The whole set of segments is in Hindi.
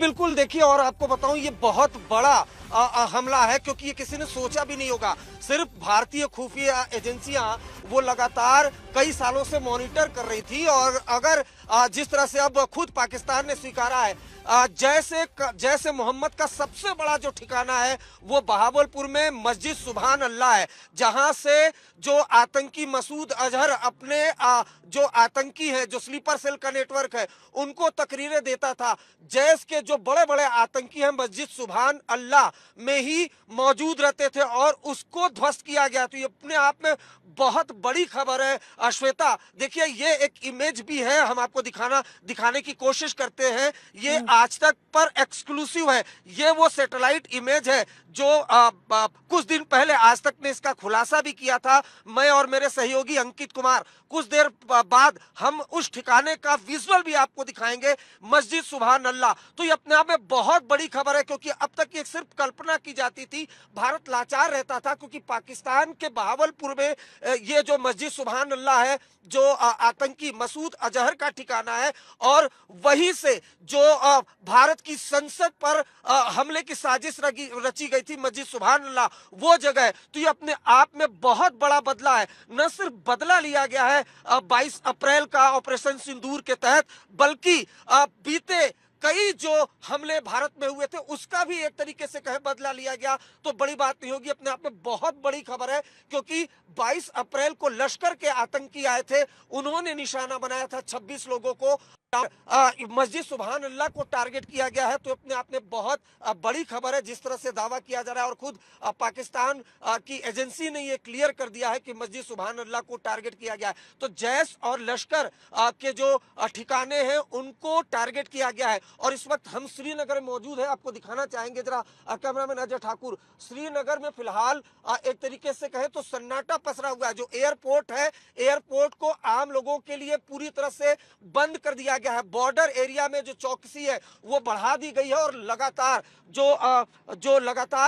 बिल्कुल देखिए, और आपको बताऊं ये बहुत बड़ा हमला है, क्योंकि ये किसी ने सोचा भी नहीं होगा। सिर्फ भारतीय खुफिया एजेंसियां वो लगातार कई सालों से मॉनिटर कर रही थी, और अगर जिस तरह से अब खुद पाकिस्तान ने स्वीकारा है, जैसे मोहम्मद का सबसे बड़ा जो ठिकाना है वो बहावलपुर में मस्जिद सुभान अल्लाह है, जहां से जो आतंकी मसूद अजहर अपने जो आतंकी है, जो स्लीपर सेल का नेटवर्क है, उनको तकरीरें देता था। जैश के जो बड़े बड़े आतंकी हैं मस्जिद सुभान अल्लाह में ही मौजूद रहते थे, और उसको ध्वस्त किया गया। तो ये अपने आप में बहुत बड़ी खबर है। श्वेता देखिए, ये एक इमेज भी है, हम आपको दिखाने की कोशिश करते हैं। ये आज तक पर एक्सक्लूसिव है। ये वो सैटेलाइट इमेज है जो कुछ दिन पहले आज तक ने इसका खुलासा भी किया था। मैं और मेरे सहयोगी अंकित कुमार कुछ देर बाद हम उस ठिकाने का विजुअल भी आपको दिखाएंगे, मस्जिद सुभान अल्लाह। तो ये अपने आप में बहुत बड़ी खबर है, क्योंकि अब तक ये सिर्फ कल्पना की जाती थी। भारत लाचार रहता था, क्योंकि पाकिस्तान के बहावलपुर में ये जो मस्जिद सुभान अल्लाह है, जो आतंकी मसूद अजहर का ठिकाना है, और वहीं से जो भारत की संसद पर हमले की साजिश रची गई थी, मस्जिद सुभान अल्लाह वो जगह है। तो ये अपने आप में बहुत बड़ा बदला है। न सिर्फ बदला लिया गया है 22 अप्रैल का ऑपरेशन सिंदूर के तहत, बल्कि बीते कई जो हमले भारत में हुए थे उसका भी एक तरीके से कहे बदला लिया गया तो बड़ी बात नहीं होगी। अपने आप में बहुत बड़ी खबर है, क्योंकि 22 अप्रैल को लश्कर के आतंकी आए थे, उन्होंने निशाना बनाया था 26 लोगों को। मस्जिद सुभान अल्लाह को टारगेट किया गया है। तो अपने आप में बहुत बड़ी खबर है, जिस तरह से दावा किया जा रहा है, और खुद पाकिस्तान की एजेंसी ने ये क्लियर कर दिया है कि मस्जिद सुभान अल्लाह को टारगेट किया गया है। तो जैश और लश्कर के जो ठिकाने हैं उनको टारगेट किया गया है। और इस वक्त हम श्रीनगर में मौजूद है, आपको दिखाना चाहेंगे जरा कैमरामैन अजय ठाकुर। श्रीनगर में फिलहाल एक तरीके से कहे तो सन्नाटा पसरा हुआ है। जो एयरपोर्ट है, एयरपोर्ट को आम लोगों के लिए पूरी तरह से बंद कर दिया गया है। बॉर्डर एरिया में जो चौकसी है वो बढ़ा दी गई है, और लगातार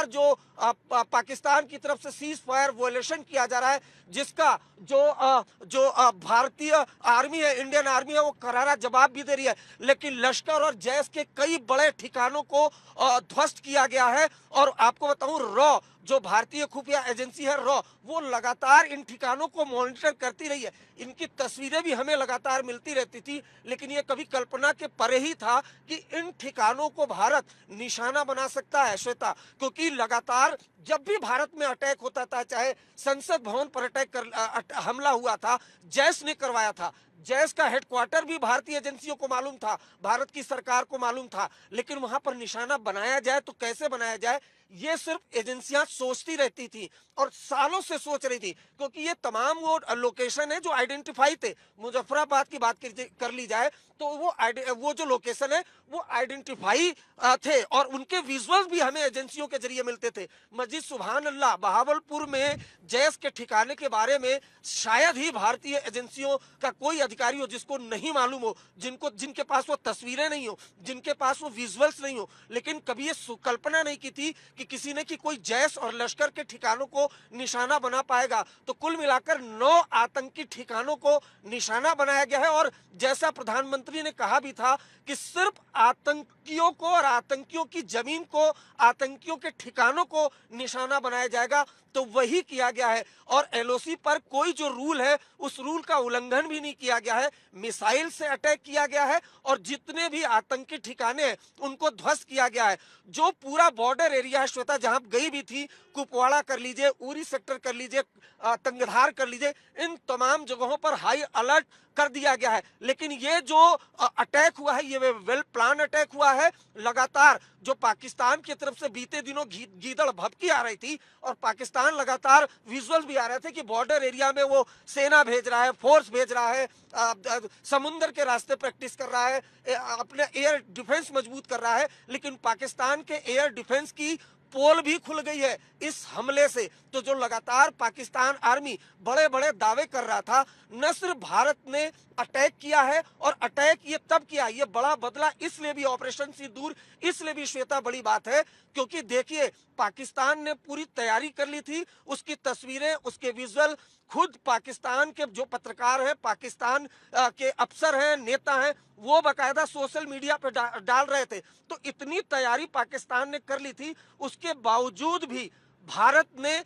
जो पाकिस्तान की तरफ से सीज फायर वॉयलेशन किया जा रहा है, जिसका जो भारतीय आर्मी है, इंडियन आर्मी है, वो करारा जवाब भी दे रही है। लेकिन लश्कर और जैश के कई बड़े ठिकानों को ध्वस्त किया गया है। और आपको बताऊं, रॉ जो भारतीय खुफिया एजेंसी है रॉ, वो लगातार इन ठिकानों को मॉनिटर करती रही है। इनकी तस्वीरें भी हमें लगातार मिलती रहती थी, लेकिन ये कभी कल्पना के परे ही था कि इन ठिकानों को भारत निशाना बना सकता है, श्वेता। क्योंकि लगातार जब भी भारत में अटैक होता था, चाहे संसद भवन पर हमला हुआ था, जैश ने करवाया था। जैश का हेडक्वार्टर भी भारतीय एजेंसियों को मालूम था, भारत की सरकार को मालूम था, लेकिन वहां पर निशाना बनाया जाए तो कैसे बनाया जाए, ये सिर्फ एजेंसियां सोचती रहती थी, और सालों से सोच रही थी। क्योंकि ये तमाम वो लोकेशन है जो आइडेंटिफाई थे। मुजफ्फराबाद की बात कर ली जाए तो वो जो लोकेशन है वो आइडेंटिफाई थे, और उनके विजुअल्स भी हमें एजेंसियों के जरिए मिलते थे। मस्जिद सुभान अल्लाह बहावलपुर में जैश के ठिकाने के बारे में शायद ही भारतीय एजेंसियों का कोई अधिकारी हो जिसको नहीं मालूम हो, जिनके पास वो तस्वीरें नहीं हो, जिनके पास वो विजुअल्स नहीं हो। लेकिन कभी ये कल्पना नहीं की थी कि किसी ने कि कोई जैश और लश्कर के ठिकानों को निशाना बना पाएगा। तो कुल मिलाकर 9 आतंकी ठिकानों को निशाना बनाया गया है। और जैसा प्रधानमंत्री ने कहा भी था कि सिर्फ आतंकियों को और आतंकियों की जमीन को, आतंकियों के ठिकानों को निशाना बनाया जाएगा, तो वही किया गया है। और एलओसी पर कोई जो रूल है उस रूल का उल्लंघन भी नहीं किया गया है। मिसाइल से अटैक किया गया है, और जितने भी आतंकी ठिकाने हैं उनको ध्वस्त किया गया है। जो पूरा बॉर्डर एरिया है, श्वेता, जहां गई भी थी, कुपवाड़ा कर लीजिए, उरी सेक्टर कर लीजिए, तंगधार कर लीजिए, इन तमाम जगहों पर हाई अलर्ट कर दिया गया है। लेकिन ये जो अटैक हुआ है, ये वेल प्लान अटैक हुआ है। लगातार जो पाकिस्तान की तरफ से बीते दिनों गीदड़ भभकी आ रही थी, और पाकिस्तान लगातार विजुअल्स भी आ रहे थे कि बॉर्डर एरिया में वो सेना भेज रहा है, फोर्स भेज रहा है, समुंदर के रास्ते प्रैक्टिस कर रहा है, अपने एयर डिफेंस मजबूत कर रहा है। लेकिन पाकिस्तान के एयर डिफेंस की पोल भी खुल गई है इस हमले से। तो जो लगातार पाकिस्तान आर्मी बड़े बड़े दावे कर रहा था, न सिर्फ भारत ने अटैक किया है, और अटैक ये तब किया, ये बड़ा बदला इसलिए भी ऑपरेशन सिंदूर, इसलिए भी श्वेता बड़ी बात है, क्योंकि देखिए पाकिस्तान ने पूरी तैयारी कर ली थी। उसकी तस्वीरें, उसके विजुअल खुद पाकिस्तान के जो पत्रकार हैं, पाकिस्तान के अफसर हैं, नेता हैं, वो बकायदा सोशल मीडिया पे डाल रहे थे। तो इतनी तैयारी पाकिस्तान ने कर ली थी, उसके बावजूद भी भारत ने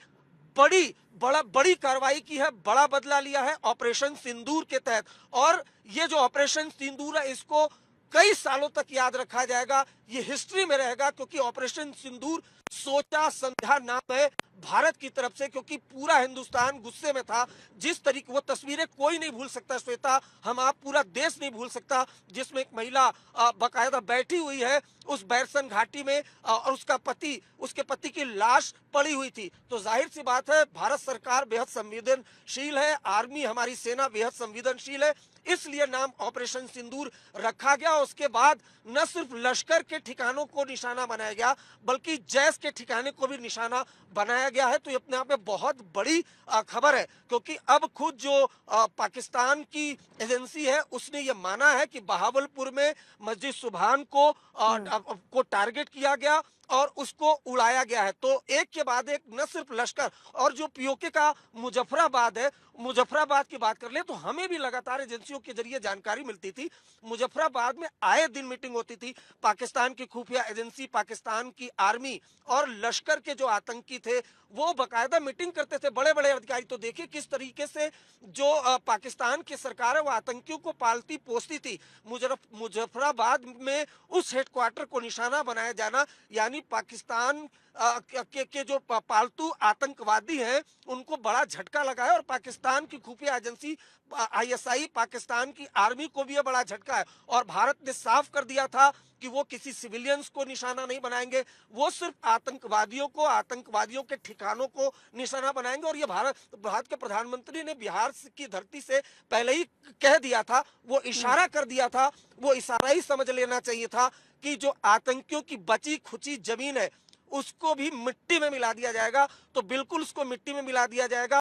बड़ी कार्रवाई की है, बड़ा बदला लिया है ऑपरेशन सिंदूर के तहत। और ये जो ऑपरेशन सिंदूर है, इसको कई सालों तक याद रखा जाएगा, ये हिस्ट्री में रहेगा, क्योंकि ऑपरेशन सिंदूर सोचा समझा नाम है भारत की तरफ से, क्योंकि पूरा हिंदुस्तान गुस्से में था। जिस तरीके वो तस्वीरें कोई नहीं भूल सकता श्वेता, हम आप पूरा देश नहीं भूल सकता, जिसमें एक महिला बकायदा बैठी हुई है उस बैरसन घाटी में, और उसके पति की लाश पड़ी हुई थी। तो जाहिर सी बात है, भारत सरकार बेहद संवेदनशील है, आर्मी हमारी सेना बेहद संवेदनशील है, इसलिए नाम ऑपरेशन सिंदूर रखा गया। उसके बाद न सिर्फ लश्कर के ठिकानों को निशाना बनाया गया, बल्कि जैश के ठिकाने को भी निशाना बनाया गया है। तो ये अपने आप में बहुत बड़ी खबर है, क्योंकि अब खुद जो पाकिस्तान की एजेंसी है, उसने ये माना है कि बहावलपुर में मस्जिद सुभान को टारगेट किया गया और उसको उड़ाया गया है। तो एक के बाद एक न सिर्फ लश्कर, और जो पीओके का मुजफ्फराबाद है, मुजफ्फराबाद की बात कर ले तो हमें भी लगातार एजेंसियों के जरिए जानकारी मिलती थी, मुजफ्फराबाद में आए दिन मीटिंग होती थी। पाकिस्तान की खुफिया एजेंसी, पाकिस्तान की आर्मी और लश्कर के जो आतंकी थे, वो बकायदा मीटिंग करते थे, बड़े बड़े अधिकारी। तो देखिए किस तरीके से जो पाकिस्तान की सरकार है, वो आतंकियों को पालती पोसती थी। मुजफ्फराबाद में उस हेडक्वार्टर को निशाना बनाया जाना, यानी पाकिस्तान के जो पालतू आतंकवादी हैं, उनको बड़ा झटका लगा है। और पाकिस्तान की खुफिया एजेंसी आईएसआई, पाकिस्तान की आर्मी को भी ये बड़ा झटका है। और भारत ने साफ कर दिया था कि वो किसी सिविलियंस को निशाना नहीं बनाएंगे, वो सिर्फ आतंकवादियों के ठिकानों को निशाना बनाएंगे। और ये भारत के प्रधानमंत्री ने बिहार की धरती से पहले ही कह दिया था, वो इशारा कर दिया था, वो इशारा ही समझ लेना चाहिए था कि जो आतंकियों की बची खुची जमीन है, उसको भी मिट्टी में मिला दिया जाएगा। तो बिल्कुल उसको मिट्टी में मिला दिया जाएगा।